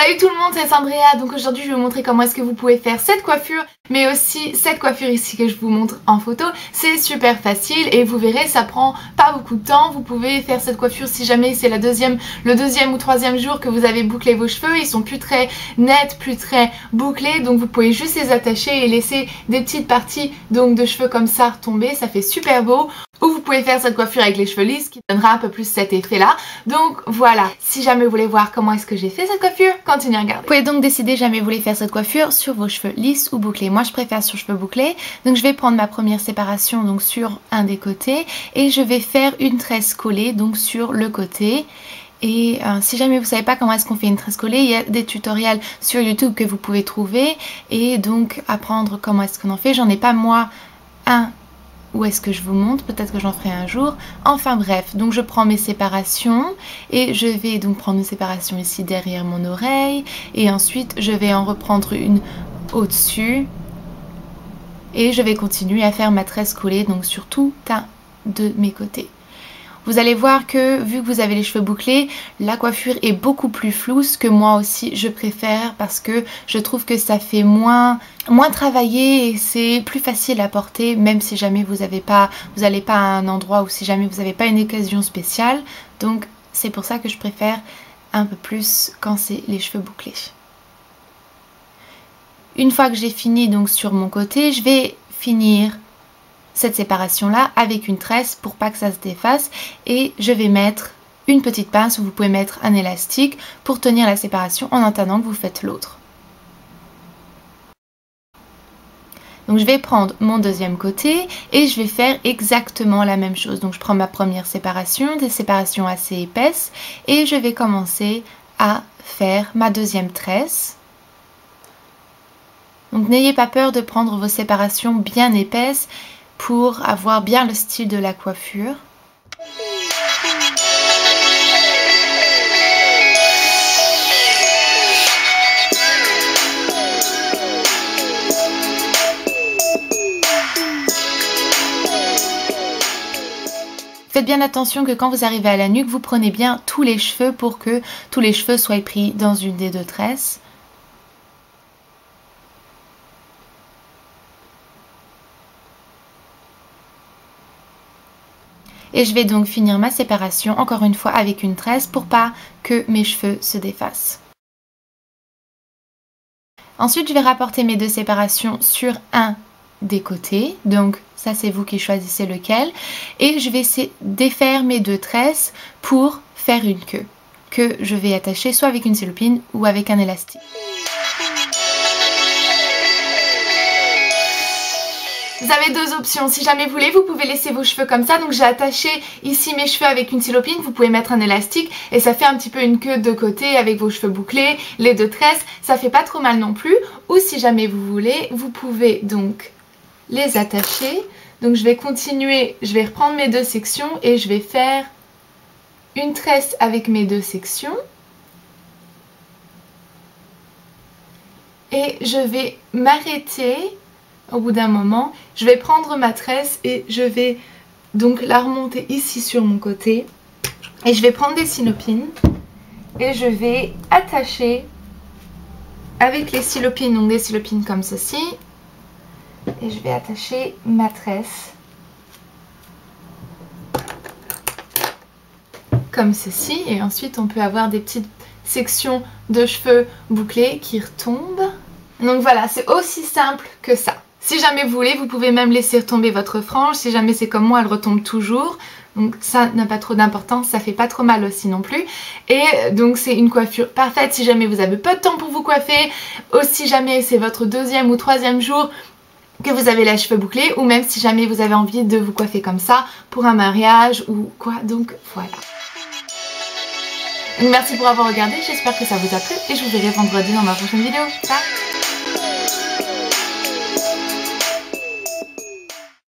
Salut tout le monde, c'est Sandrea. Donc aujourd'hui je vais vous montrer comment est-ce que vous pouvez faire cette coiffure, mais aussi cette coiffure ici que je vous montre en photo. C'est super facile et vous verrez, ça prend pas beaucoup de temps. Vous pouvez faire cette coiffure si jamais c'est le deuxième ou troisième jour que vous avez bouclé vos cheveux. Ils sont plus très nets, plus très bouclés, donc vous pouvez juste les attacher et laisser des petites parties donc de cheveux comme ça retomber. Ça fait super beau. Ou vous pouvez faire cette coiffure avec les cheveux lisses qui donnera un peu plus cet effet là. Donc voilà, si jamais vous voulez voir comment est-ce que j'ai fait cette coiffure, continuez à regarder. Vous pouvez donc décider jamais vous voulez faire cette coiffure sur vos cheveux lisses ou bouclés. Moi je préfère sur cheveux bouclés. Donc je vais prendre ma première séparation donc sur un des côtés et je vais faire une tresse collée donc sur le côté. Et si jamais vous savez pas comment est-ce qu'on fait une tresse collée, il y a des tutoriels sur YouTube que vous pouvez trouver et donc apprendre comment est-ce qu'on en fait. J'en ai pas moi un où est-ce que je vous montre, peut-être que j'en ferai un jour. Enfin bref, donc je prends mes séparations et je vais donc prendre une séparation ici derrière mon oreille et ensuite je vais en reprendre une au-dessus et je vais continuer à faire ma tresse collée donc sur tout un de mes côtés. Vous allez voir que vu que vous avez les cheveux bouclés, la coiffure est beaucoup plus floue, ce que moi aussi je préfère parce que je trouve que ça fait moins travaillé et c'est plus facile à porter même si jamais vous n'allez pas à un endroit ou si jamais vous n'avez pas une occasion spéciale. Donc c'est pour ça que je préfère un peu plus quand c'est les cheveux bouclés. Une fois que j'ai fini donc sur mon côté, je vais finir cette séparation là avec une tresse pour pas que ça se défasse et je vais mettre une petite pince ou vous pouvez mettre un élastique pour tenir la séparation en attendant que vous faites l'autre. Donc je vais prendre mon deuxième côté et je vais faire exactement la même chose. Donc je prends ma première séparation, des séparations assez épaisses et je vais commencer à faire ma deuxième tresse. Donc n'ayez pas peur de prendre vos séparations bien épaisses pour avoir bien le style de la coiffure. Faites bien attention que quand vous arrivez à la nuque, vous prenez bien tous les cheveux pour que tous les cheveux soient pris dans une des deux tresses. Et je vais donc finir ma séparation encore une fois avec une tresse pour pas que mes cheveux se défassent. Ensuite je vais rapporter mes deux séparations sur un des côtés, donc ça c'est vous qui choisissez lequel. Et je vais défaire mes deux tresses pour faire une queue que je vais attacher soit avec une cellopine ou avec un élastique. Vous avez deux options, si jamais vous voulez, vous pouvez laisser vos cheveux comme ça. Donc j'ai attaché ici mes cheveux avec une cellopine, vous pouvez mettre un élastique et ça fait un petit peu une queue de côté avec vos cheveux bouclés, les deux tresses, ça fait pas trop mal non plus. Ou si jamais vous voulez, vous pouvez donc les attacher. Donc je vais continuer, je vais reprendre mes deux sections et je vais faire une tresse avec mes deux sections. Et je vais m'arrêter. Au bout d'un moment, je vais prendre ma tresse et je vais donc la remonter ici sur mon côté. Et je vais prendre des cellopines et je vais attacher avec les cellopines, donc des cellopines comme ceci. Et je vais attacher ma tresse comme ceci. Et ensuite on peut avoir des petites sections de cheveux bouclés qui retombent. Donc voilà, c'est aussi simple que ça. Si jamais vous voulez, vous pouvez même laisser retomber votre frange. Si jamais c'est comme moi, elle retombe toujours. Donc ça n'a pas trop d'importance, ça fait pas trop mal aussi non plus. Et donc c'est une coiffure parfaite si jamais vous avez peu de temps pour vous coiffer. Aussi jamais c'est votre deuxième ou troisième jour que vous avez les cheveux bouclés. Ou même si jamais vous avez envie de vous coiffer comme ça pour un mariage ou quoi. Donc voilà. Donc merci pour avoir regardé, j'espère que ça vous a plu. Et je vous verrai vendredi dans ma prochaine vidéo. Ciao!